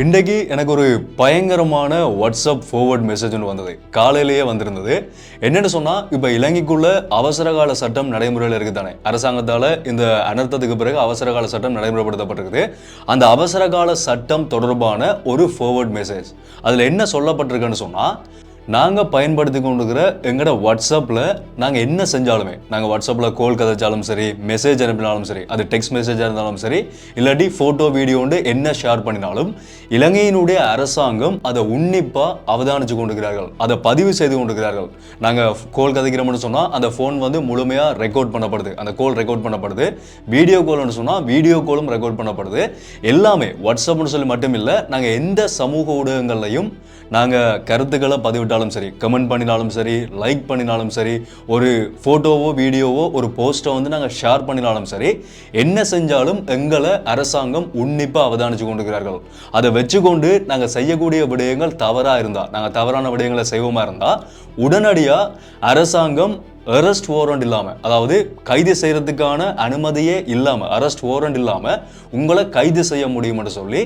இன்றைக்கு எனக்கு ஒரு பயங்கரமான வாட்ஸ்அப் ஃபார்வர்ட் மெசேஜ் ஒன்று வந்தது. காலையிலேயே வந்திருந்தது. என்னென்னு சொன்னால், இப்போ இலங்கைக்குள்ள அவசரகால சட்டம் நடைமுறையில் இருக்குது தானே. அரசாங்கத்தால் இந்த அனர்த்தத்துக்கு பிறகு அவசரகால சட்டம் நடைமுறைப்படுத்தப்பட்டிருக்குது. அந்த அவசரகால சட்டம் தொடர்பான ஒரு ஃபார்வர்ட் மெசேஜ். அதில் என்ன சொல்லப்பட்டிருக்குன்னு சொன்னால், நாங்கள் பயன்படுத்தி கொண்டிருக்கிற எங்களோட வாட்ஸ்அப்பில் நாங்கள் என்ன செஞ்சாலுமே, நாங்கள் வாட்ஸ்அப்பில் கால் கதைச்சாலும் சரி, மெசேஜ் அனுப்பினாலும் சரி, அது டெக்ஸ்ட் மெசேஜாக இருந்தாலும் சரி, இல்லாட்டி ஃபோட்டோ வீடியோண்டு என்ன ஷேர் பண்ணினாலும் இலங்கையினுடைய அரசாங்கம் அதை உன்னிப்பாக அவதானித்து கொண்டிருக்கிறார்கள், அதை பதிவு செய்து கொண்டிருக்கிறார்கள். நாங்கள் கால் கதைக்கிறோம்னு சொன்னால் அந்த ஃபோன் வந்து முழுமையாக ரெக்கார்ட் பண்ணப்படுது, அந்த கால் ரெக்கார்ட் பண்ணப்படுது. வீடியோ கால்னு சொன்னால் வீடியோ காலும் ரெக்கார்ட் பண்ணப்படுது. எல்லாமே வாட்ஸ்அப்னு சொல்லி மட்டும் இல்லை, நாங்கள் எந்த சமூக ஊடகங்கள்லையும் நாங்கள் கருத்துக்களை பதிவிட்டாலும் சரி, கமெண்ட் பண்ணினாலும் சரி, லைக் பண்ணினாலும் சரி, ஒரு ஃபோட்டோவோ வீடியோவோ ஒரு போஸ்ட்டை வந்து நாங்கள் ஷேர் பண்ணினாலும் சரி, என்ன செஞ்சாலும் எங்களை அரசாங்கம் உன்னிப்பாக அவதானித்து கொண்டிருக்கிறார்கள். அதை வச்சுக்கொண்டு நாங்கள் செய்யக்கூடிய விடயங்கள் தவறாக இருந்தால், நாங்கள் தவறான விடயங்களை செய்வோமா இருந்தால் உடனடியாக அரசாங்கம் அரெஸ்ட் வாரண்ட் இல்லாமல், அதாவது கைது செய்கிறதுக்கான அனுமதியே இல்லாமல், அரெஸ்ட் வாரண்ட் இல்லாமல் உங்களை கைது செய்ய முடியும்னு சொல்லி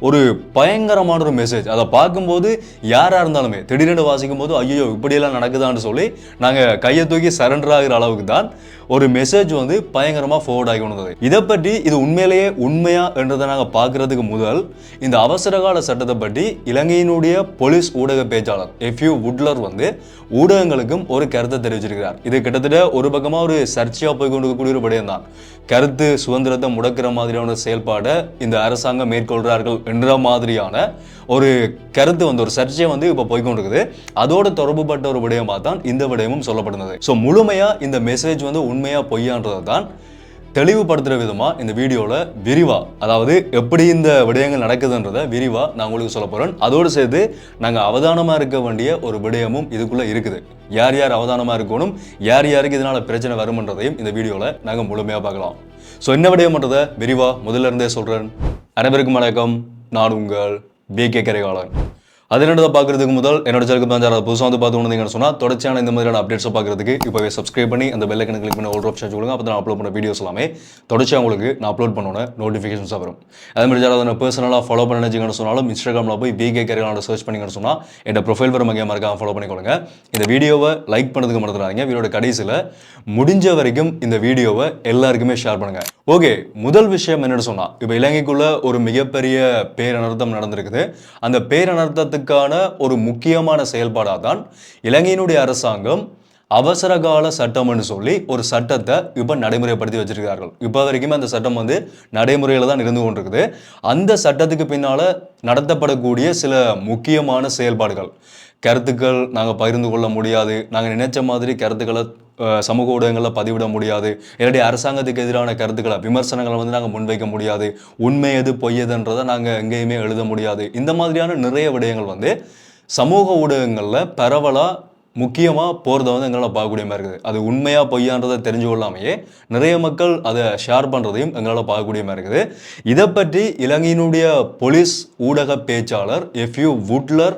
ஒரு பயங்கரமான ஒரு மெசேஜ். அதை பார்க்கும்போது யாராக இருந்தாலுமே திடீரென்று வாசிக்கும் போது ஐயோ இப்படியெல்லாம் நடக்குதான்னு சொல்லி நாங்கள் கையை தூக்கி சரண்டர் ஆகிற அளவுக்கு தான் ஒரு மெசேஜ் வந்து பயங்கரமாக ஃபார்வர்ட் ஆகி கொண்டது. இதை பற்றி இது உண்மையிலேயே உண்மையா என்றதை நாங்கள் பார்க்கறதுக்கு முதல் இந்த அவசரகால சட்டத்தை பற்றி இலங்கையினுடைய போலீஸ் ஊடக பேச்சாளர் எஃப்யூ வுட்லர் வந்து ஊடகங்களுக்கும் ஒரு கருத்தை தெரிவிச்சிருக்கிறார். இது கிட்டத்தட்ட ஒரு பக்கமாக ஒரு சர்ச்சையாக போய் கொண்டிருக்கக்கூடிய ஒரு விடயம் தான். கருத்து சுதந்திரத்தை முடக்கிற மாதிரியான செயல்பாடை இந்த அரசாங்கம் மேற்கொள்கிறார்கள் என்ற மாதிரியான ஒரு கருத்து வந்து ஒரு சர்ச்சை வந்து இப்போ போய்கொண்டிருக்குது. அதோட தொடர்புபட்ட ஒரு விடயமாக தான் இந்த விடயமும் சொல்லப்படுகிறது. ஸோ முழுமையாக இந்த மெசேஜ் வந்து உண்மையா பொய்யான்றதை தான் தெளிவுபடுத்துகிற விதமாக இந்த வீடியோவில் விரிவாக, அதாவது எப்படி இந்த விடயங்கள் நடக்குதுன்றதை விரிவாக நான் உங்களுக்கு சொல்ல போகிறேன். அதோடு சேர்த்து நாங்கள் அவதானமாக இருக்க வேண்டிய ஒரு விடயமும் இதுக்குள்ளே இருக்குது. யார் யார் அவதானமாக இருக்கணும், யார் யாருக்கு இதனால் பிரச்சனை வரும்ன்றதையும் இந்த வீடியோவில் நாங்கள் முழுமையாக பார்க்கலாம். ஸோ என்ன விடயம்ன்றதை விரிவாக முதல்ல இருந்தே சொல்கிறேன். அனைவருக்கும் வணக்கம். நான் உங்கள் BK கரிகாலன். அது என்னதை பார்க்குறதுக்கு முதல் என்னோட சேனலுக்கு தான் யாராவது புதுசாக வந்து பார்த்து வந்தீங்கன்னு சொன்னால் தொடர்ச்சியான இந்த மாதிரியான அப்டேட்ஸை பார்க்குறதுக்கு இப்போவே சப்ஸ்கிரைப் பண்ணி அந்த பெல் ஐக்கனை கிளிக் பண்ணி ஆல் ஆப்ஷன் கொடுங்க. அப்போ நான் அப்லோட் பண்ண வீடியோஸ் எல்லாமே தொடர்ச்சியாக உங்களுக்கு நான் அப்லோட் பண்ணோன்னே நோட்டிஃபிகேஷன்ஸாக வரும். அதே மாதிரி யாராவது நான் பர்சனலாக ஃபாலோ பண்ண நினைச்சிங்கன்னு சொன்னாலும் இன்ஸ்டாகிராமில் போய் BK கரிகாலன் சர்ச் பண்ணிங்கன்னு சொன்னால் என்னோட ப்ரொஃபைல் வர மகியாக மறக்காம ஃபாலோ பண்ணிக்கொள்ளுங்க. இந்த வீடியோவை லைக் பண்ணதுக்கு மறந்துடாதீங்க. வீடியோட கடைசியில் முடிஞ்ச வரைக்கும் இந்த வீடியோவை எல்லாருக்குமே ஷேர் பண்ணுங்கள். ஓகே, முதல் விஷயம் என்னென்னு சொன்னால், இப்போ இலங்கைக்குள்ள ஒரு மிகப்பெரிய பேரனர்த்தம் நடந்திருக்குது. அந்த பேரனர்த்தத்துக்கான ஒரு முக்கியமான செயல்பாடாக தான் இலங்கையினுடைய அரசாங்கம் அவசரகால சட்டம்னு சொல்லி ஒரு சட்டத்தை இப்போ நடைமுறைப்படுத்தி வச்சிருக்கிறார்கள். இப்போ வரைக்கும் அந்த சட்டம் வந்து நடைமுறையில் தான் இருந்து கொண்டிருக்குது. அந்த சட்டத்துக்கு பின்னால் நடத்தப்படக்கூடிய சில முக்கியமான செயல்பாடுகள், கருத்துக்கள் நாங்கள் பகிர்ந்து கொள்ள முடியாது, நாங்கள் நினைச்ச மாதிரி கருத்துக்களை சமூக ஊடகங்களில் பதிவிட முடியாது, இல்லாட்டி அரசாங்கத்துக்கு எதிரான கருத்துக்களை விமர்சனங்களை வந்து நாங்கள் முன்வைக்க முடியாது, உண்மை எது பொய்யதுன்றதை நாங்கள் எங்கேயுமே எழுத முடியாது. இந்த மாதிரியான நிறைய விடயங்கள் வந்து சமூக ஊடகங்களில் பரவலாக முக்கியமாக போகிறத வந்து எங்களால் பார்க்கக்கூடிய மாதிரி இருக்குது. அது உண்மையாக பொய்யான்றதை தெரிஞ்சு கொள்ளாமையே நிறைய மக்கள் அதை ஷேர் பண்ணுறதையும் எங்களால் பார்க்கக்கூடிய மாதிரி இருக்குது. இதை பற்றி இலங்கையினுடைய போலீஸ் ஊடக பேச்சாளர் எஃப்யூ வுட்லர்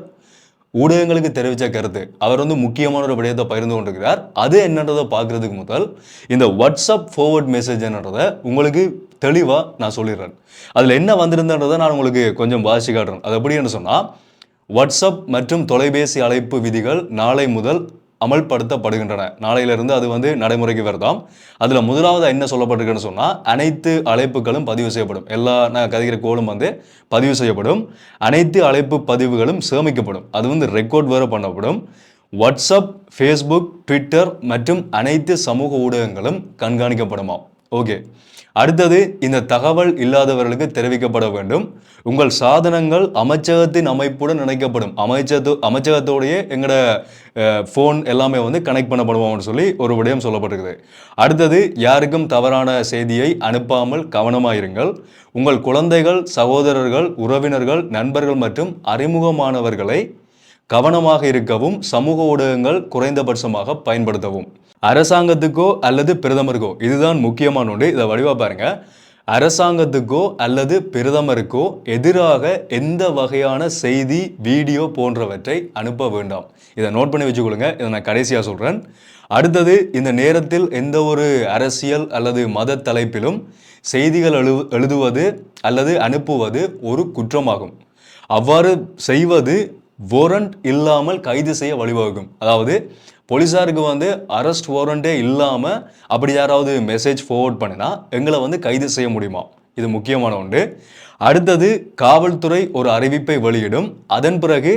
ஊடகங்களுக்கு தெரிவித்த கருத்து, அவர் வந்து முக்கியமான ஒரு விடயத்தை பகிர்ந்து கொண்டிருக்கிறார். அது என்னன்றதை பார்க்குறதுக்கு முதல் இந்த வாட்ஸ்அப் ஃபார்வர்ட் மெசேஜ் என்னன்றதை உங்களுக்கு தெளிவாக நான் சொல்லிடுறேன். அதில் என்ன வந்திருந்தன்றதை நான் உங்களுக்கு கொஞ்சம் வாசி காட்டுறேன். அது எப்படின்னு சொன்னால், வாட்ஸ்அப் மற்றும் தொலைபேசி அழைப்பு விதிகள் நாளை முதல் அமல்படுத்தப்படுகின்றன. நாளையிலிருந்து அது வந்து நடைமுறைக்கு வருதாம். அதில் முதலாவது என்ன சொல்லப்பட்டிருக்குன்னு சொன்னால், அனைத்து அழைப்புகளும் பதிவு செய்யப்படும். எல்லா நான் கதைக்கிற கோலும் வந்து பதிவு செய்யப்படும். அனைத்து அழைப்பு பதிவுகளும் சேமிக்கப்படும். அது வந்து ரெக்கார்ட் வேறு பண்ணப்படும். வாட்ஸ்அப், ஃபேஸ்புக், ட்விட்டர் மற்றும் அனைத்து சமூக ஊடகங்களும் கண்காணிக்கப்படுமா. ஓகே, அடுத்தது இந்த தகவல் இல்லாதவர்களுக்கு தெரிவிக்கப்பட வேண்டும். உங்கள் சாதனங்கள் அமைச்சகத்தின் அமைப்புடன் இணைக்கப்படும். அமைச்சகத்தோடையே எங்களோட ஃபோன் எல்லாமே வந்து கனெக்ட் பண்ணப்படுவோம்னு சொல்லி ஒரு விடயம் சொல்லப்பட்டிருக்குது. அடுத்தது, யாருக்கும் தவறான செய்தியை அனுப்பாமல் கவனமாயிருங்கள். உங்கள் குழந்தைகள், சகோதரர்கள், உறவினர்கள், நண்பர்கள் மற்றும் அறிமுகமானவர்களை கவனமாக இருக்கவும் சமூக ஊடகங்கள் குறைந்தபட்சமாக பயன்படுத்தவும். அரசாங்கத்துக்கோ அல்லது பிரதமருக்கோ, இதுதான் முக்கியமான ஒன்று, இதை வடிவா பாருங்க. அரசாங்கத்துக்கோ அல்லது பிரதமருக்கோ எதிராக எந்த வகையான செய்தி, வீடியோ போன்றவற்றை அனுப்ப வேண்டாம். இதை நோட் பண்ணி வச்சுக்கொள்ளுங்க. இதை நான் கடைசியாக சொல்கிறேன். அடுத்தது, இந்த நேரத்தில் எந்த ஒரு அரசியல் அல்லது மத தலைப்பிலும் செய்திகள் எழுதுவது அல்லது அனுப்புவது ஒரு குற்றமாகும். அவ்வாறு செய்வது வாரண்ட் இல்லாமல் கைது செய்ய வழிவகுக்கும். அதாவது போலீஸாருக்கு வந்து அரெஸ்ட் வாரண்டே இல்லாமல் அப்படி யாராவது மெசேஜ் ஃபார்வர்ட் பண்ணினா எங்களை வந்து கைது செய்ய முடியுமா? இது முக்கியமான ஒன்று. அடுத்தது, காவல்துறை ஒரு அறிவிப்பை வெளியிடும், அதன் பிறகு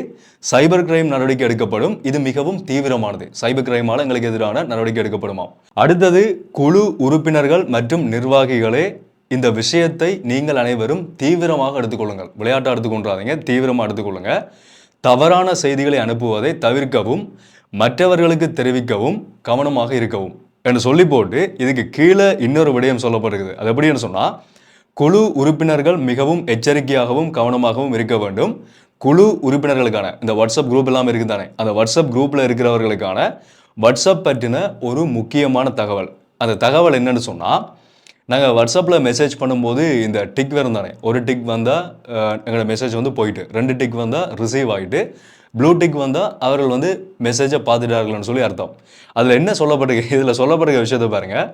சைபர் கிரைம் நடவடிக்கை எடுக்கப்படும். இது மிகவும் தீவிரமானது. சைபர் கிரைமால் எங்களுக்கு எதிரான நடவடிக்கை எடுக்கப்படுமா? அடுத்தது, குழு உறுப்பினர்கள் மற்றும் நிர்வாகிகளே இந்த விஷயத்தை நீங்கள் அனைவரும் தீவிரமாக எடுத்துக்கொள்ளுங்கள். விளையாட்டாக எடுத்துக்கொண்டாதீங்க, தீவிரமாக எடுத்துக்கொள்ளுங்க. தவறான செய்திகளை அனுப்புவதை தவிர்க்கவும், மற்றவர்களுக்கு தெரிவிக்கவும் கவனமாக இருக்கவும் என்று சொல்லி போட்டு இதுக்கு கீழே இன்னொரு விடயம் சொல்லப்படுகிறது. அது எப்படின்னு சொன்னால், குழு உறுப்பினர்கள் மிகவும் எச்சரிக்கையாகவும் கவனமாகவும் இருக்க வேண்டும். குழு உறுப்பினர்களுக்கான இந்த வாட்ஸ்அப் குரூப் எல்லாம் இருக்குது தானே, அந்த வாட்ஸ்அப் குரூப்பில் இருக்கிறவர்களுக்கான வாட்ஸ்அப் பற்றின ஒரு முக்கியமான தகவல். அந்த தகவல் என்னன்னு சொன்னால், நாங்கள் வாட்ஸ்அப்பில் மெசேஜ் பண்ணும்போது இந்த டிக் வரும் தானே, ஒரு டிக் வந்தால் எங்களோட மெசேஜ் வந்து போயிட்டு, 2 டிக் வந்தால் ரிசீவ் ஆகிட்டு, ப்ளூ டிக் வந்தால் அவர்கள் வந்து மெசேஜை பார்த்துட்டார்கள்னு சொல்லி அர்த்தம். அதில் என்ன சொல்லப்பட்டிருக்கு, இதில் சொல்லப்படுகிற விஷயத்தை பாருங்கள்.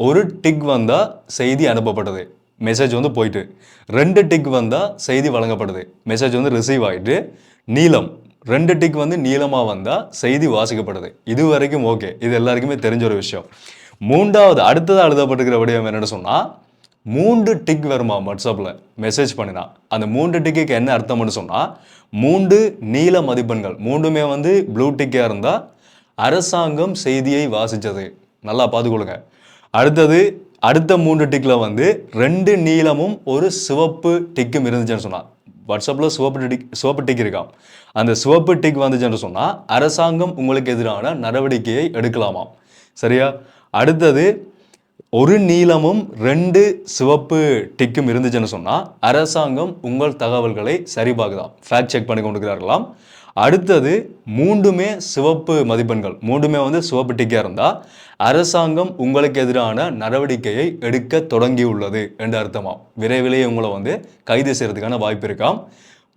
ஒரு டிக் வந்தால் செய்தி அனுப்பப்பட்டது, மெசேஜ் வந்து போயிட்டு. 2 டிக் வந்தால் செய்தி வழங்கப்படுது, மெசேஜ் வந்து ரிசீவ் ஆகிட்டு. நீளம் 2 டிக் வந்து நீளமாக வந்தால் செய்தி வாசிக்கப்படுது. இது வரைக்கும் ஓகே, இது எல்லாருக்குமே தெரிஞ்ச ஒரு விஷயம். மூன்றாவது அடுத்ததாக எழுதப்பட்டிருக்கிற விடயம் என்னென்னு சொன்னால், 3 டிக் வருமா வாட்ஸ்அப்பில் மெசேஜ் பண்ணினா. அந்த 3 டிக்குக்கு என்ன அர்த்தம்னு சொன்னால், 3 நீல மதிப்பெண்கள், 3மே வந்து ப்ளூ டிக்காக இருந்தால் அரசாங்கம் செய்தியை வாசித்தது. நல்லா பார்த்துக்கொள்ளுங்க. அடுத்தது, அடுத்த 3 டிக்கில் வந்து 2 நீளமும் ஒரு சிவப்பு டிக்கும் இருந்துச்சுன்னு சொன்னால், வாட்ஸ்அப்பில் சிவப்பு டிக் இருக்காம், அந்த சிவப்பு டிக் வந்துச்சுன்னு சொன்னால் அரசாங்கம் உங்களுக்கு எதிரான நடவடிக்கையை எடுக்கலாமாம். சரியா? அடுத்தது, ஒரு நீளமும் 2 சிவப்பு டிக்கும் இருந்துச்சுன்னு சொன்னால் அரசாங்கம் உங்கள் தகவல்களை சரிபார்க்குதாம், ஃபேக்ட் செக் பண்ணி கொண்டிருக்கிறார்களாம். அடுத்தது, 3மே சிவப்பு மதிப்பெண்கள், 3மே வந்து சிவப்பு டிக்காக இருந்தால் அரசாங்கம் உங்களுக்கு எதிரான நடவடிக்கையை எடுக்க தொடங்கியுள்ளது என்று அர்த்தமாம். விரைவிலேயே உங்களை வந்து கைது செய்யறதுக்கான வாய்ப்பு இருக்காம்.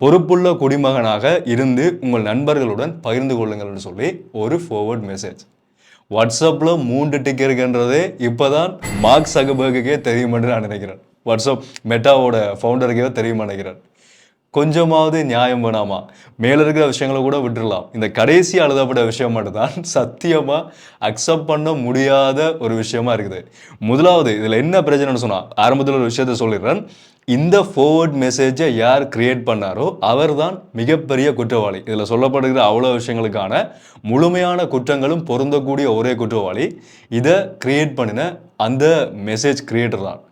பொறுப்புள்ள குடிமகனாக இருந்து உங்கள் நண்பர்களுடன் பகிர்ந்து கொள்ளுங்கள்னு சொல்லி ஒரு ஃபார்வர்ட் மெசேஜ். வாட்ஸ்அப்பில் 3 டிக் இருக்குன்றது இப்போ தான் மார்க் சகபர்குக்கே தெரியும் என்று நான் நினைக்கிறேன். வாட்ஸ்அப் மெட்டாவோட ஃபவுண்டருக்கே தெரியும் நினைக்கிறேன். கொஞ்சமாவது நியாயம் வேணாமா? மேலே இருக்கிற விஷயங்களை கூட விட்டுடலாம், இந்த கடைசி எழுதப்பட்ட விஷயம் மட்டும்தான் சத்தியமாக அக்செப்ட் பண்ண முடியாத ஒரு விஷயமா இருக்குது. முதலாவது, இதில் என்ன பிரச்சனைன்னு சொன்னால், ஆரம்பத்தில் ஒரு விஷயத்த சொல்லிடுறேன். இந்த ஃபார்வர்ட் மெசேஜை யார் கிரியேட் பண்ணாரோ அவர் தான் மிகப்பெரிய குற்றவாளி. இதில் சொல்லப்படுகிற அவ்வளோ விஷயங்களுக்கான முழுமையான குற்றங்களும் பொருந்தக்கூடிய ஒரே குற்றவாளி இதை கிரியேட் பண்ணின அந்த மெசேஜ் கிரியேட்டர் தான்.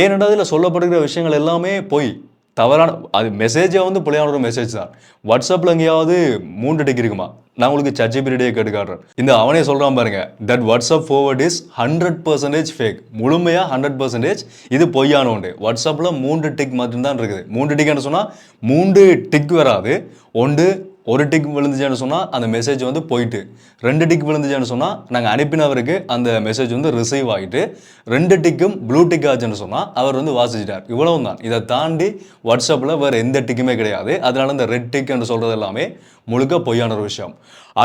ஏனென்றால் இதில் சொல்லப்படுகிற விஷயங்கள் எல்லாமே பொய், தவறான, அது மெசேஜை வந்து பிள்ளையான ஒரு மெசேஜ் தான். வாட்ஸ்அப்பில் எங்கேயாவது 3 டிக் இருக்குமா? நான் உங்களுக்கு ChatGPT கேட்டு காட்டுறேன். இந்த அவனே சொல்கிறான் பாருங்க, that WhatsApp forward is 100% fake. முழுமையாக 100% இது பொய்யான ஒன்று. வாட்ஸ்அப்பில் 3 டிக் மட்டும்தான் இருக்குது. 3 டிக்னு சொன்னால் 3 டிக் வராது. ஒரு டிக் விழுந்துச்சுன்னு சொன்னால் அந்த மெசேஜ் வந்து போயிட்டு, 2 டிக் விழுந்துச்சுன்னு சொன்னால் நாங்கள் அனுப்பினவருக்கு அந்த மெசேஜ் வந்து ரிசீவ் ஆகிட்டு, 2 டிக்கும் ப்ளூ டிக் ஆச்சுன்னு சொன்னால் அவர் வந்து வாசிச்சிட்டார். இவ்வளவு தான். இதை தாண்டி வாட்ஸ்அப்பில் வேறு எந்த டிக்குமே கிடையாது. அதனால இந்த ரெட் டிக் என்று சொல்கிறது எல்லாமே முழுக்க பொய்யான ஒரு விஷயம்.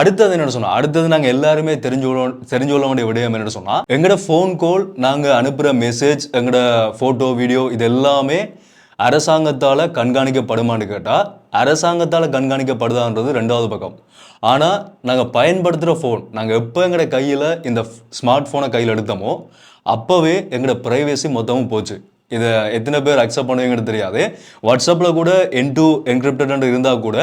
அடுத்தது என்னென்னு சொன்னால், அடுத்தது நாங்கள் எல்லாருமே தெரிஞ்சு கொள்ள வேண்டிய விடயம் என்னென்னு சொன்னால், எங்களோட ஃபோன் கால், நாங்கள் அனுப்புகிற மெசேஜ், எங்களோட ஃபோட்டோ வீடியோ இது எல்லாமே அரசாங்கத்தால் கண்காணிக்கப்படுமான்னு கேட்டால் அரசாங்கத்தால் கண்காணிக்கப்படுதான்றது 2வது பக்கம். ஆனால் நாங்கள் பயன்படுத்துகிற ஃபோன், நாங்கள் எப்போ எங்களோட கையில் இந்த ஸ்மார்ட் ஃபோனை கையில் எடுத்தோமோ அப்போவே எங்களோட ப்ரைவேசி மொத்தமும் போச்சு. இதை எத்தனை பேர் அக்செப்ட் பண்ணுவீங்கன்னு தெரியாது. வாட்ஸ்அப்பில் கூட end-to என்கிரிப்டட் இருந்தால் கூட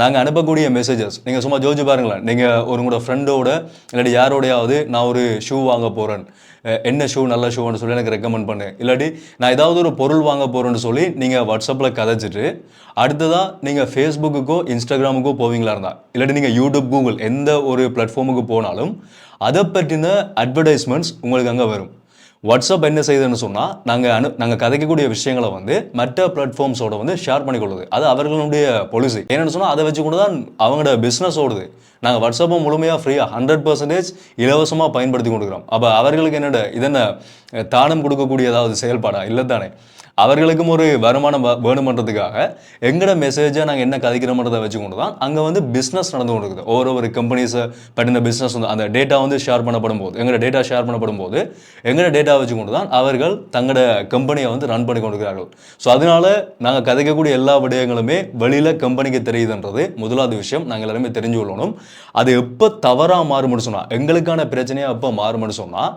நாங்கள் அனுப்பக்கூடிய மெசேஜஸ், நீங்கள் சும்மா ஜோதிச்சு பாருங்களேன். நீங்கள் உங்களோட ஃப்ரெண்டோட இல்லாட்டி யாரோடையாவது நான் ஒரு ஷூ வாங்க போகிறேன், என்ன ஷூ நல்ல ஷூன்னு சொல்லி எனக்கு ரெக்கமெண்ட் பண்ணு, இல்லாட்டி நான் ஏதாவது ஒரு பொருள் வாங்க போகிறேன்னு சொல்லி நீங்கள் வாட்ஸ்அப்பில் கதைச்சிட்டு அடுத்ததாக நீங்கள் ஃபேஸ்புக்குக்கோ இன்ஸ்டாகிராமுக்கோ போவீங்களா இருந்தால், இல்லாட்டி நீங்கள் யூடியூப், கூகுள் எந்த ஒரு பிளாட்ஃபார்முக்கு போனாலும் அதை பற்றின அட்வர்டைஸ்மெண்ட்ஸ் உங்களுக்கு அங்கே வரும். வாட்ஸ்அப் என்ன செய்யுதுன்னு சொன்னால், நாங்கள் கதைக்கக்கூடிய விஷயங்களை வந்து மற்ற பிளாட்ஃபார்ம்ஸோட வந்து ஷேர் பண்ணிக்கொள்ளுது. அது அவர்களுடைய பாலிசி. என்னென்னு சொன்னால், அதை வச்சு கூட தான் அவங்களோட பிஸ்னஸ் ஓடுது. நாங்கள் வாட்ஸ்அப்பை முழுமையாக ஃப்ரீயாக 100% இலவசமாக பயன்படுத்தி கொண்டுக்கிறோம். அப்போ அவர்களுக்கு இதென்ன தானம் கொடுக்கக்கூடிய ஏதாவது செயல்பாடா? இல்லை தானே. அவர்களுக்கும் ஒரு வருமானம் வேணுமன்றதுக்காக எங்கட மெசேஜை நாங்கள் என்ன கதைக்கிறோம்ன்றதை வச்சுக்கொண்டு தான் அங்கே வந்து பிஸ்னஸ் நடந்து கொண்டு இருக்குது. ஒரு கம்பெனிஸை பற்றின பிஸ்னஸ் வந்து அந்த டேட்டா வந்து ஷேர் பண்ணப்படும் போது எங்களோட டேட்டா ஷேர் பண்ணப்படும் போது எங்களோட டேட்டா வச்சுக்கொண்டு தான் அவர்கள் தங்களோட கம்பெனியை வந்து ரன் பண்ணி கொண்டிருக்கிறார்கள். ஸோ அதனால நாங்கள் கதைக்கக்கூடிய எல்லா விடயங்களுமே வெளியில் கம்பெனிக்கு தெரியுதுன்றது முதலாவது விஷயம் நாங்கள் எல்லாருமே தெரிஞ்சு கொள்ளணும். அது எப்போ தவறாக மாறும்னு சொன்னால் எங்களுக்கான பிரச்சனையாக எப்போ மாறும்னு சொன்னால்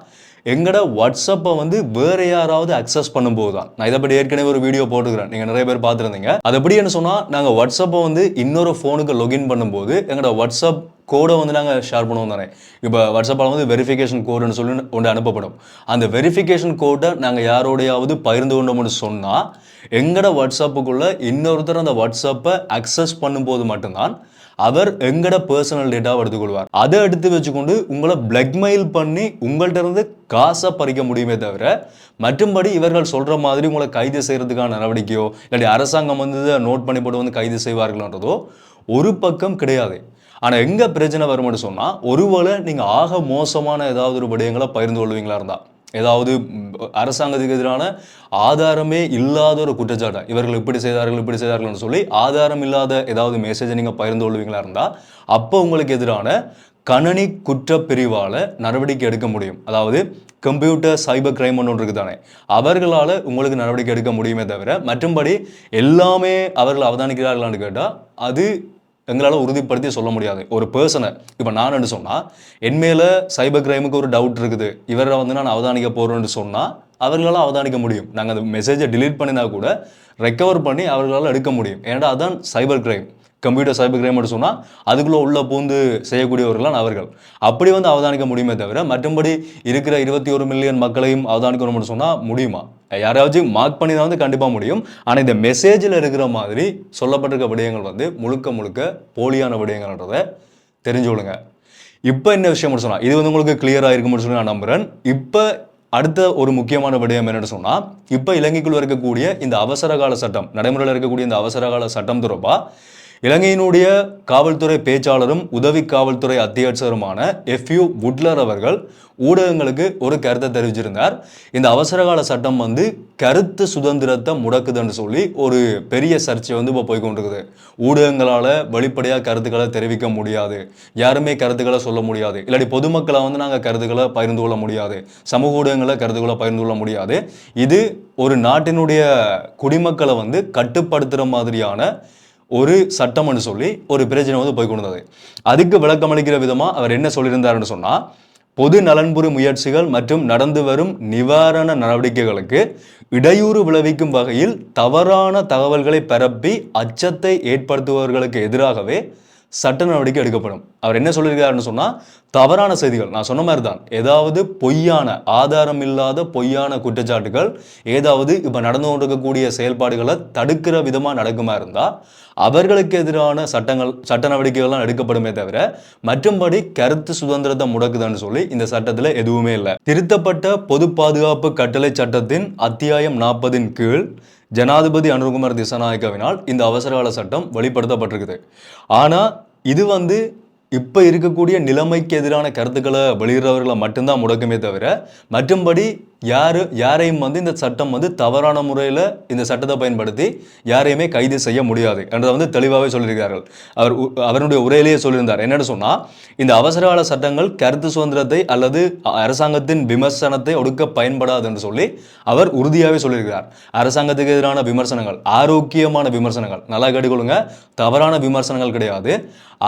எங்களோட வாட்ஸ்அப்பை வந்து வேற யாராவது அக்சஸ் பண்ணும்போது தான். நான் இதை பற்றி ஏற்கனவே ஒரு வீடியோ போட்டுக்கிறேன், நீங்கள் நிறைய பேர் பார்த்துருந்தீங்க. அது எப்படின்னு சொன்னால் நாங்கள் வாட்ஸ்அப்பை வந்து இன்னொரு ஃபோனுக்கு லொகின் பண்ணும்போது எங்களோட வாட்ஸ்அப் கோடை வந்து நாங்கள் ஷேர் பண்ணுவோம் தானே. இப்போ வாட்ஸ்அப்பில் வந்து வெரிஃபிகேஷன் கோடுன்னு சொல்லி ஒன்று அனுப்பப்படும். அந்த வெரிஃபிகேஷன் கோடை நாங்கள் யாரோடையாவது பகிர்ந்து கொண்டோம்னு சொன்னால் எங்களோட வாட்ஸ்அப்புக்குள்ளே இன்னொருத்தர் அந்த வாட்ஸ்அப்பை அக்சஸ் பண்ணும்போது மட்டும்தான் அவர் எங்கட பர்சனல் டேட்டாவை எடுத்துக்கொள்வார். அதை எடுத்து வச்சுக்கொண்டு உங்களை பிளாக்மெயில் பண்ணி உங்கள்கிட்ட இருந்து காசை பறிக்க முடியுமே தவிர மற்றும்படி இவர்கள் சொல்கிற மாதிரி உங்களை கைது செய்கிறதுக்கான நடவடிக்கையோ இல்லாட்டி அரசாங்கம் வந்து நோட் பண்ணி போட்டு வந்து கைது செய்வார்கள்ன்றதோ ஒரு பக்கம் கிடையாது. ஆனால் எங்கே பிரச்சனை வரும்னு சொன்னால் ஒருவேளை நீங்கள் ஆக மோசமான ஏதாவது ஒரு விடயங்களை பகிர்ந்து கொள்வீங்களா இருந்தால், ஏதாவது அரசாங்கத்துக்கு எதிரான ஆதாரமே இல்லாத ஒரு குற்றச்சாட்டை இவர்கள் இப்படி செய்தார்கள்னு சொல்லி ஆதாரம் இல்லாத ஏதாவது மெசேஜை நீங்கள் பகிர்ந்து கொள்வீங்களா இருந்தால் அப்போ உங்களுக்கு எதிரான கணனி குற்றப்பிரிவால் நடவடிக்கை எடுக்க முடியும். அதாவது கம்ப்யூட்டர் சைபர் கிரைம் ஒன்று இருக்குது தானே, அவர்களால் உங்களுக்கு நடவடிக்கை எடுக்க முடியுமே தவிர மற்றும்படி எல்லாமே அவர்கள் அவதானிக்கிறார்களான்னு கேட்டால் அது எங்களால் உறுதிப்படுத்தி சொல்ல முடியாது. ஒரு பர்சனை இப்போ நான் என்ன சொன்னால் என் மேலே சைபர் கிரைமுக்கு ஒரு டவுட் இருக்குது, இவரை வந்து நான் அவதானிக்க போகிறேன்னு சொன்னால் அவர்களால் அவதானிக்க முடியும். நாங்கள் அந்த மெசேஜை டிலீட் பண்ணினா கூட ரெக்கவர் பண்ணி அவர்களால் எடுக்க முடியும். ஏன்னா அதுதான் சைபர் கிரைம். கம்ப்யூட்டர் சைபர் கிரைம்னு சொன்னால் அதுக்குள்ளே உள்ள பூந்து செய்யக்கூடியவர்களான் அவர்கள். அப்படி வந்து அவதானிக்க முடியுமே தவிர மற்றபடி இருக்கிற 21 மில்லியன் மக்களையும் அவதானிக்கணும்னு சொன்னால் முடியுமா? யாராச்சும் மார்க் பண்ணி தான் வந்து கண்டிப்பாக முடியும். ஆனால் இந்த மெசேஜில் இருக்கிற மாதிரி சொல்லப்பட்டிருக்க விடயங்கள் வந்து முழுக்க போலியான விடயங்கள்ன்றதை தெரிஞ்சு கொள்ளுங்க. இப்போ என்ன விஷயம் சொன்னால் இது வந்து உங்களுக்கு கிளியராக இருக்கும்னு சொல்லி நான் நம்புகிறேன். இப்போ அடுத்த ஒரு முக்கியமான விடயம் என்னென்னு சொன்னால் இப்போ இலங்கைக்குள்ள இருக்கக்கூடிய இந்த அவசரகால சட்டம், நடைமுறையில் இருக்கக்கூடிய இந்த அவசரகால சட்டம் தொடர்பாக இலங்கையினுடைய காவல்துறை பேச்சாளரும் உதவி காவல்துறை அத்தியட்சருமான எஃப்யூ வுட்லர் அவர்கள் ஊடகங்களுக்கு ஒரு கருத்தை தெரிவிச்சிருந்தார். இந்த அவசரகால சட்டம் வந்து கருத்து சுதந்திரத்தை முடக்குதுன்னு சொல்லி ஒரு பெரிய சர்ச்சை வந்து இப்போ போய்கொண்டிருக்குது. ஊடகங்களால் வெளிப்படையாக கருத்துக்களை தெரிவிக்க முடியாது, யாருமே கருத்துக்களை சொல்ல முடியாது, இல்லாட்டி பொதுமக்களை வந்து நாங்கள் கருத்துக்களை பகிர்ந்து கொள்ள முடியாது, சமூக ஊடகங்களை கருத்துக்களை பகிர்ந்து கொள்ள முடியாது. இது ஒரு நாட்டினுடைய குடிமக்களை வந்து கட்டுப்படுத்துகிற மாதிரியான ஒரு சட்டம்னு சொல்லி ஒரு பிரச்சனை வந்து போய் கொண்டது. அதுக்கு விளக்கம் அளிக்கிற விதமாக அவர் என்ன சொல்லியிருந்தாருன்னு சொன்னால் பொது நலன்புரி முயற்சிகள் மற்றும் நடந்து வரும் நிவாரண நடவடிக்கைகளுக்கு இடையூறு விளைவிக்கும் வகையில் தவறான தகவல்களை பரப்பி அச்சத்தை ஏற்படுத்துபவர்களுக்கு எதிராகவே சட்ட நடவடிக்கை எடுக்கப்படும். அவர் என்ன சொல்லியிருக்காருன்னு சொன்னால் தவறான செய்திகள், நான் சொன்ன மாதிரி தான், ஏதாவது பொய்யான ஆதாரம் இல்லாத பொய்யான குற்றச்சாட்டுகள் ஏதாவது இப்போ நடந்து கொண்டிருக்கக்கூடிய செயல்பாடுகளை தடுக்கிற விதமாக நடக்குமா இருந்தால் அவர்களுக்கு எதிரான சட்ட நடவடிக்கைகள்லாம் எடுக்கப்படுமே தவிர மற்றும்படி கருத்து சுதந்திரத்தை முடக்குதுன்னு சொல்லி இந்த சட்டத்தில் எதுவுமே இல்லை. திருத்தப்பட்ட பொது பாதுகாப்பு கட்டளை சட்டத்தின் அத்தியாயம் 40 கீழ் ஜனாதிபதி அனுர்குமார் திசாநாயக்கவினால் இந்த அவசரகால சட்டம் வெளிப்படுத்தப்பட்டிருக்குது. ஆனால் இது வந்து இப்போ இருக்கக்கூடிய நிலைமைக்கு எதிரான கருத்துக்களை வெளியிடுறவர்களை மட்டும்தான் முடக்குமே தவிர மற்றும்படி யாரையும் வந்து இந்த சட்டம் வந்து தவறான முறையில் இந்த சட்டத்தை பயன்படுத்தி யாரையுமே கைது செய்ய முடியாது என்றதை வந்து தெளிவாகவே சொல்லியிருக்கிறார்கள். அவருடைய உரையிலேயே சொல்லியிருந்தார். என்னென்னு சொன்னால் இந்த அவசரகால சட்டங்கள் கருத்து சுதந்திரத்தை அல்லது அரசாங்கத்தின் விமர்சனத்தை ஒடுக்க பயன்படாது என்று சொல்லி அவர் உறுதியாகவே சொல்லியிருக்கிறார். அரசாங்கத்துக்கு எதிரான விமர்சனங்கள் ஆரோக்கியமான விமர்சனங்கள், நல்லா கேட்டுக்கொள்ளுங்க, தவறான விமர்சனங்கள் கிடையாது,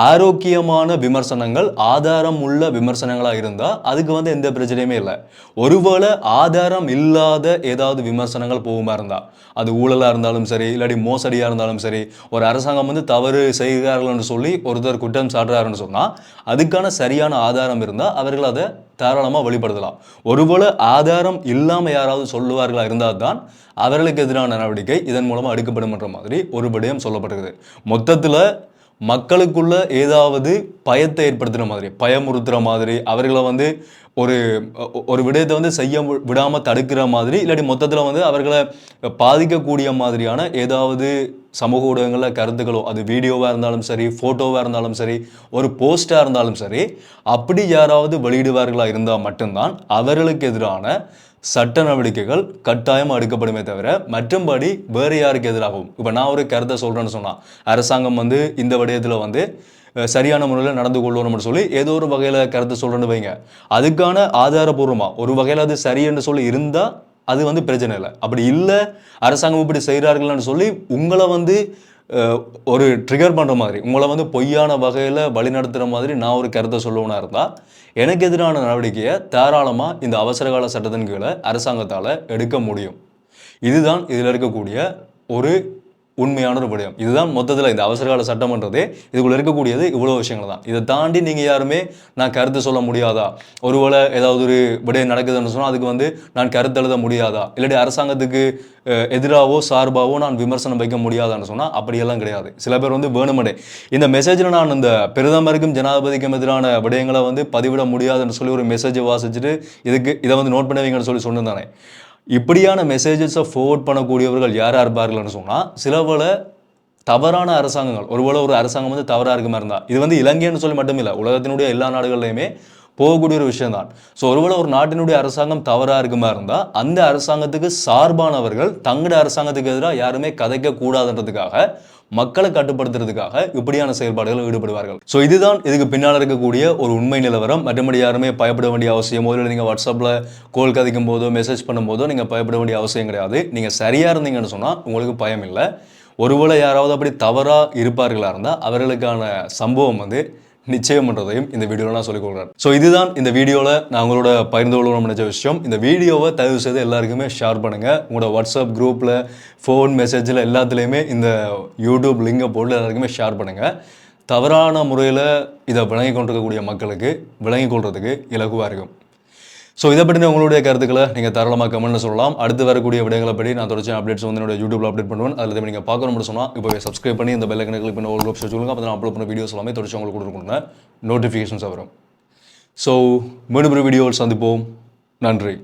ஆரோக்கியமான விமர்சனங்கள், ஆதாரம் உள்ள விமர்சனங்களாக இருந்தால் அதுக்கு வந்து எந்த பிரச்சனையுமே இல்லை. ஒருவேளை ஆதாரம் இல்லாத ஏதாவது விமர்சனங்கள் போகுமா இருந்தால், அது ஊழலாக இருந்தாலும் சரி இல்லாட்டி மோசடியாக இருந்தாலும் சரி, ஒரு அரசாங்கம் வந்து தவறு செய்கிறார்கள்னு சொல்லி ஒருத்தர் குற்றம் சாட்டுறாருன்னு சொன்னால் அதுக்கான சரியான ஆதாரம் இருந்தால் அவர்கள் அதை தாராளமாக வெளிப்படுத்தலாம். ஒருவேளை ஆதாரம் இல்லாமல் யாராவது சொல்லுவார்களா இருந்தால் தான் அவர்களுக்கு எதிரான நடவடிக்கை இதன் மூலமாக எடுக்கப்படும் என்ற மாதிரி ஒரு விடயம் சொல்லப்பட்டிருக்குது. மொத்தத்தில் மக்களுக்குள்ள ஏதாவது பயத்தை ஏற்படுத்துகிற மாதிரி, பயமுறுத்துகிற மாதிரி, அவர்களை வந்து ஒரு விடயத்தை வந்து செய்ய விடாமல் தடுக்கிற மாதிரி, இல்லாட்டி மொத்தத்தில் வந்து அவர்களை பாதிக்கக்கூடிய மாதிரியான ஏதாவது சமூக ஊடகங்களில் கருத்துக்களோ, அது வீடியோவாக இருந்தாலும் சரி, ஃபோட்டோவாக இருந்தாலும் சரி, ஒரு போஸ்டாக இருந்தாலும் சரி, அப்படி யாராவது வெளியிடுவார்களாக இருந்தால் மட்டும்தான் அவர்களுக்கு எதிரான சட்ட நடவடிக்கைகள் கட்டாயம் எடுக்கப்படுமே தவிர மற்றும்படி வேறு யாருக்கு எதிராகவும் இப்போ நான் ஒரு கருத்தை சொல்கிறேன்னு சொன்னால் அரசாங்கம் வந்து இந்த விடயத்தில் வந்து சரியான முறையில் நடந்து கொள்ளணும்னு சொல்லி ஏதோ ஒரு வகையில் கருத்து சொல்கிறேன்னு வைங்க, அதுக்கான ஆதாரபூர்வமாக ஒரு வகையில் அது சரி என்று சொல்லி இருந்தால் அது வந்து பிரச்சனை இல்லை. அப்படி இல்லை அரசாங்கம் இப்படி செய்கிறார்கள்னு சொல்லி உங்களை வந்து ஒரு ட்ரிகர் பண்ணுற மாதிரி உங்களை வந்து பொய்யான வகையில் வழி நடத்துகிற மாதிரி நான் ஒரு கருத்தை சொல்லணும்னா இருந்தால் எனக்கு எதிரான நடவடிக்கையை தாராளமாக இந்த அவசரகால சட்டத்தின் கீழே அரசாங்கத்தால் எடுக்க முடியும். இதுதான் இதில் இருக்கக்கூடிய ஒரு உண்மையான ஒரு விடயம். இதுதான் மொத்தத்தில் இந்த அவசரகால சட்டம்ன்றதே இதுக்குள்ள இருக்கக்கூடியது இவ்வளோ விஷயங்கள் தான். இதை தாண்டி நீங்கள் யாருமே நான் கருத்து சொல்ல முடியாதா, ஒருவேளை ஏதாவது ஒரு விடயம் நடக்குதுன்னு சொன்னால் அதுக்கு வந்து நான் கருத்து எழுத முடியாதா, இல்லாட்டி அரசாங்கத்துக்கு எதிராகவோ சார்பாகவோ நான் விமர்சனம் வைக்க முடியாதான்னு சொன்னால் அப்படியெல்லாம் கிடையாது. சில பேர் வந்து வேணுமடே இந்த மெசேஜில் நான் இந்த பிரதமருக்கும் ஜனாதிபதிக்கும் எதிரான விடயங்களை வந்து பதிவிட முடியாதுன்னு சொல்லி ஒரு மெசேஜை வாசிச்சுட்டு இதை வந்து நோட் பண்ண வைங்கன்னு சொல்லி சொன்னதானே. இப்படியான மெசேஜஸை ஃபார்வர்ட் பண்ணக்கூடியவர்கள் யாராக இருப்பார்கள்னு சொன்னால் சிலவேளை தவறான அரசாங்கங்கள், ஒருவேளை ஒரு அரசாங்கம் வந்து தவறாக இருக்குமா இருந்தால் இது வந்து இலங்கைன்னு சொல்லி மட்டும் இல்லை, உலகத்தினுடைய எல்லா நாடுகள்லையுமே போகக்கூடிய ஒரு விஷயம் தான். ஸோ ஒருவேளை ஒரு நாட்டினுடைய அரசாங்கம் தவறாக இருக்குமா இருந்தால் அந்த அரசாங்கத்துக்கு சார்பானவர்கள் தங்களுடைய அரசாங்கத்துக்கு எதிராக யாருமே கதைக்க கூடாதுன்றதுக்காக மக்களை கட்டுப்படுத்துறதுக்காக இப்படியான செயல்பாடுகள் ஈடுபடுவார்கள். ஸோ இதுதான் இதுக்கு பின்னால் இருக்கக்கூடிய ஒரு உண்மை நிலவரம். மற்றபடி யாருமே பயப்பட வேண்டிய அவசியமோ இல்லை நீங்கள் வாட்ஸ்அப்பில் கோல் கதைக்கும் போதோ மெசேஜ் பண்ணும்போதோ நீங்கள் பயப்பட வேண்டிய அவசியம் கிடையாது. நீங்கள் சரியாக இருந்தீங்கன்னு சொன்னால் உங்களுக்கு பயம் இல்லை. ஒருவேளை யாராவது அப்படி தவறாக இருப்பார்களாக இருந்தால் அவர்களுக்கான சம்பவம் வந்து நிச்சயம் பண்ணுறதையும் இந்த வீடியோவில் நான் சொல்லிக் கொடுக்குறேன். ஸோ இதுதான் இந்த வீடியோவில் நான் உங்களோட பகிர்ந்து கொள்ளணும்னு நினைச்ச விஷயம். இந்த வீடியோவை தயவு செய்து எல்லாருக்குமே ஷேர் பண்ணுங்கள். உங்களோட வாட்ஸ்அப் குரூப்பில், ஃபோன் மெசேஜில் எல்லாத்துலேயுமே இந்த யூடியூப் லிங்கை போட்டு எல்லாருக்குமே ஷேர் பண்ணுங்கள். தவறான முறையில் இதை விளங்கி கொண்டிருக்கக்கூடிய மக்களுக்கு விளங்கி கொள்றதுக்கு இலகுவாக இருக்கும். ஸோ இதை பற்றி உங்களுடைய கருத்துக்களை நீங்கள் தாராளமாக கமெண்ட்ல சொல்லலாம். அடுத்து வரக்கூடிய விடயங்களை பற்றி நான் தொடர்ச்சி அப்டேட்ஸ் வந்து என்னோட யூடியூப்ல அப்டேட் பண்ணுவேன். அதில் நீங்கள் பார்க்கணும்னு சொன்னால் இப்போவே சப்ஸ்கிரைப் பண்ணி இந்த பெல் ஐக்கனை கிளிக் பண்ணி ஆல் ஆப்ஷன் சொல்லுங்கள். அப்போ நான் அப்லோட் பண்ண வீடியோஸ் எல்லாமே தொடர்ச்சி உங்களுக்கு கொடுக்கணும்னா நோட்டிஃபிகேஷன்ஸ் வரும். ஸோ மீண்டும் ஒரு வீடியோவில் சந்திப்போம். நன்றி.